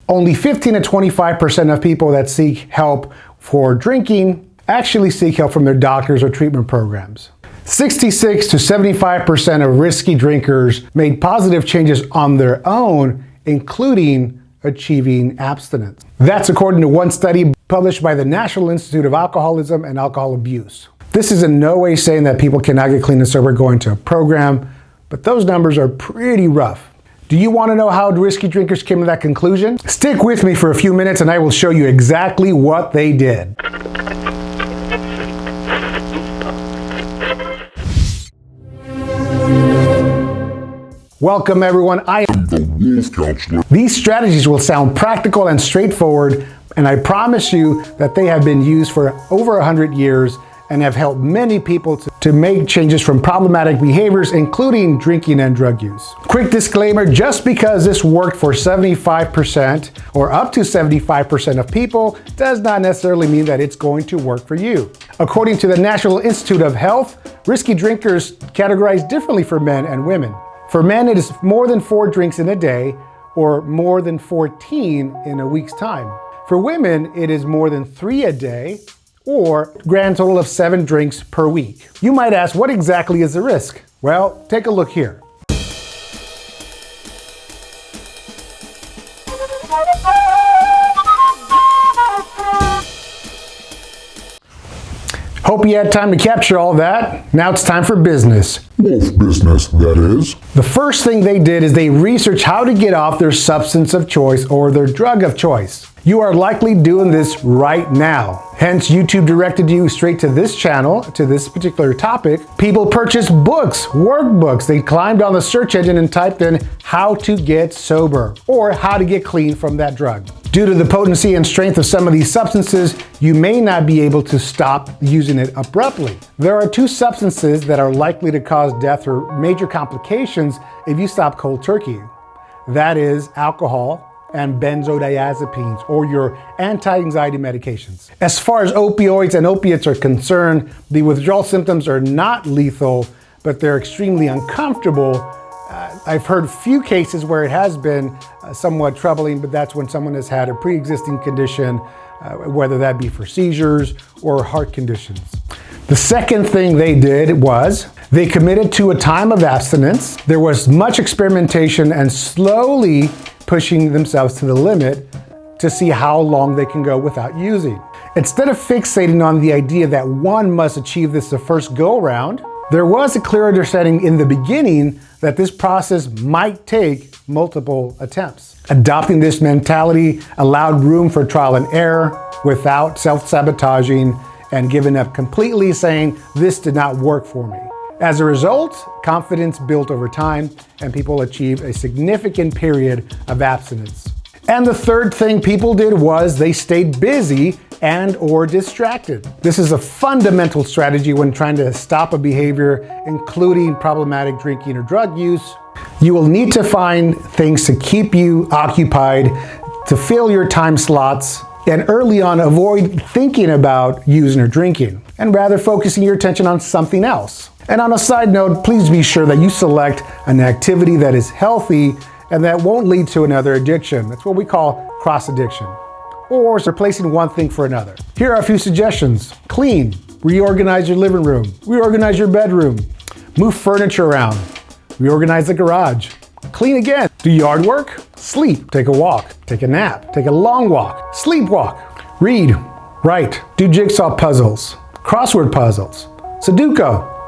Only 15 to 25% of people that seek help for drinking actually seek help from their doctors or treatment programs. 66 to 75% of risky drinkers made positive changes on their own, including achieving abstinence. That's according to one study published by the National Institute of Alcoholism and Alcohol Abuse. This is in no way saying that people cannot get clean and sober going to a program, but those numbers are pretty rough. Do you want to know how risky drinkers came to that conclusion? Stick with me for a few minutes and I will show you exactly what they did. Welcome everyone, I am the Wolf Counselor. These strategies will sound practical and straightforward, and I promise you that they have been used for over 100 years and have helped many people to make changes from problematic behaviors, including drinking and drug use. Quick disclaimer, just because this worked for 75% or up to 75% of people does not necessarily mean that it's going to work for you. According to the National Institute of Health, risky drinkers categorize differently for men and women. For men, it is more than 4 drinks in a day or more than 14 in a week's time. For women, it is more than 3 a day or a grand total of 7 drinks per week. You might ask, what exactly is the risk? Well, take a look here. Hope you had time to capture all that. Now it's time for business. Wolf business, that is. The first thing they did is they researched how to get off their substance of choice or their drug of choice. You are likely doing this right now. Hence, YouTube directed you straight to this channel, to this particular topic. People purchased books, workbooks. They climbed on the search engine and typed in how to get sober or how to get clean from that drug. Due to the potency and strength of some of these substances, you may not be able to stop using it abruptly. There are 2 substances that are likely to cause death or major complications if you stop cold turkey. That is alcohol and benzodiazepines, or your anti-anxiety medications. As far as opioids and opiates are concerned, the withdrawal symptoms are not lethal, but they're extremely uncomfortable. I've heard few cases where it has been somewhat troubling, but that's when someone has had a pre-existing condition, whether that be for seizures or heart conditions. The second thing they did was they committed to a time of abstinence. There was much experimentation and slowly pushing themselves to the limit to see how long they can go without using. Instead of fixating on the idea that one must achieve this the first go around, there was a clear understanding in the beginning that this process might take multiple attempts. Adopting this mentality allowed room for trial and error without self-sabotaging and giving up completely, saying, this did not work for me. As a result, confidence built over time and people achieved a significant period of abstinence. And the third thing people did was they stayed busy and or distracted. This is a fundamental strategy when trying to stop a behavior, including problematic drinking or drug use. You will need to find things to keep you occupied, to fill your time slots, and early on avoid thinking about using or drinking, and rather focusing your attention on something else. And on a side note, please be sure that you select an activity that is healthy and that won't lead to another addiction. That's what we call cross-addiction, or replacing one thing for another. Here are a few suggestions. Clean, reorganize your living room, reorganize your bedroom, move furniture around, reorganize the garage, clean again, do yard work, sleep, take a walk, take a nap, take a long walk, sleepwalk, read, write, do jigsaw puzzles, crossword puzzles,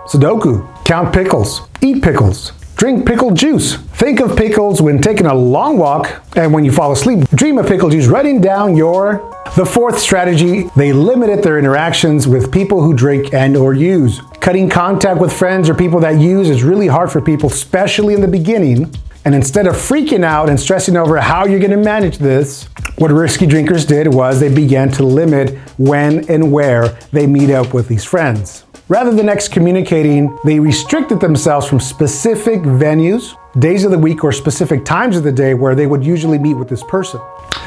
Sudoku, count pickles, eat pickles, drink pickle juice. Think of pickles when taking a long walk, and when you fall asleep, dream of pickle juice running down your... The fourth strategy, they limited their interactions with people who drink and or use. Cutting contact with friends or people that use is really hard for people, especially in the beginning. And instead of freaking out and stressing over how you're going to manage this, what risky drinkers did was they began to limit when and where they meet up with these friends. Rather than excommunicating, they restricted themselves from specific venues, days of the week, or specific times of the day where they would usually meet with this person.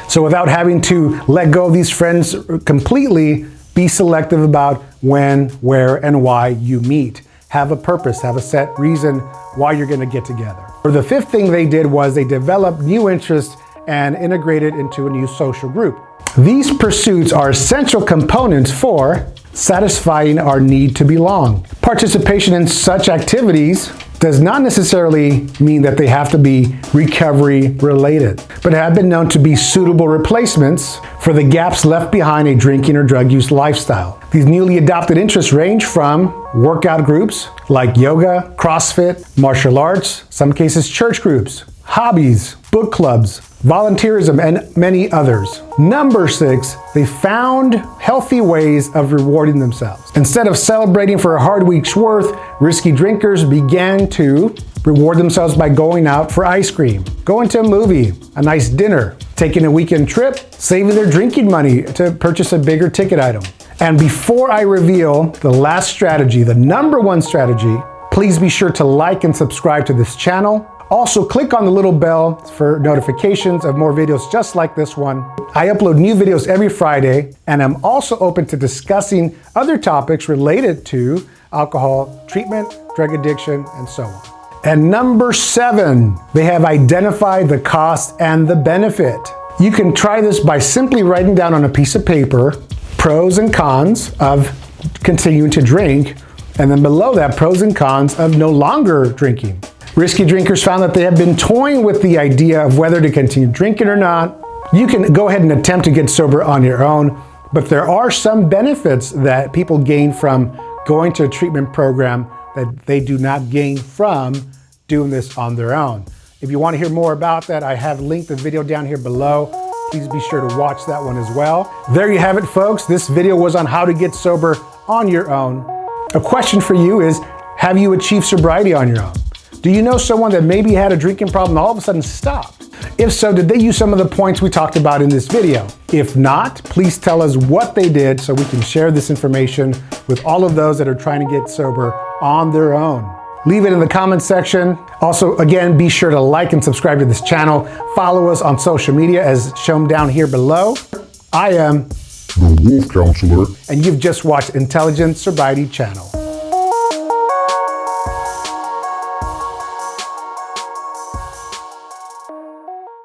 So without having to let go of these friends completely, be selective about when, where, and why you meet. Have a purpose, have a set reason why you're going to get together. Or the fifth thing they did was they developed new interests and integrated into a new social group. These pursuits are essential components for satisfying our need to belong. Participation in such activities does not necessarily mean that they have to be recovery related, but have been known to be suitable replacements for the gaps left behind a drinking or drug use lifestyle. These newly adopted interests range from workout groups like yoga, CrossFit, martial arts, some cases church groups, hobbies, book clubs, volunteerism, and many others. Number 6, they found healthy ways of rewarding themselves. Instead of celebrating for a hard week's worth, risky drinkers began to reward themselves by going out for ice cream, going to a movie, a nice dinner, taking a weekend trip, saving their drinking money to purchase a bigger ticket item. And before I reveal the last strategy, the number 1 strategy, please be sure to like and subscribe to this channel. Also, click on the little bell for notifications of more videos just like this one. I upload new videos every Friday, and I'm also open to discussing other topics related to alcohol treatment, drug addiction, and so on. And number 7, they have identified the cost and the benefit. You can try this by simply writing down on a piece of paper pros and cons of continuing to drink, and then below that, pros and cons of no longer drinking. Risky drinkers found that they have been toying with the idea of whether to continue drinking or not. You can go ahead and attempt to get sober on your own, but there are some benefits that people gain from going to a treatment program that they do not gain from doing this on their own. If you want to hear more about that, I have linked the video down here below. Please be sure to watch that one as well. There you have it, folks. This video was on how to get sober on your own. A question for you is, have you achieved sobriety on your own? Do you know someone that maybe had a drinking problem and all of a sudden stopped? If so, did they use some of the points we talked about in this video? If not, please tell us what they did so we can share this information with all of those that are trying to get sober on their own. Leave it in the comments section. Also, again, be sure to like and subscribe to this channel. Follow us on social media as shown down here below. I am The Wolf Counselor, and you've just watched Intelligent Sobriety channel.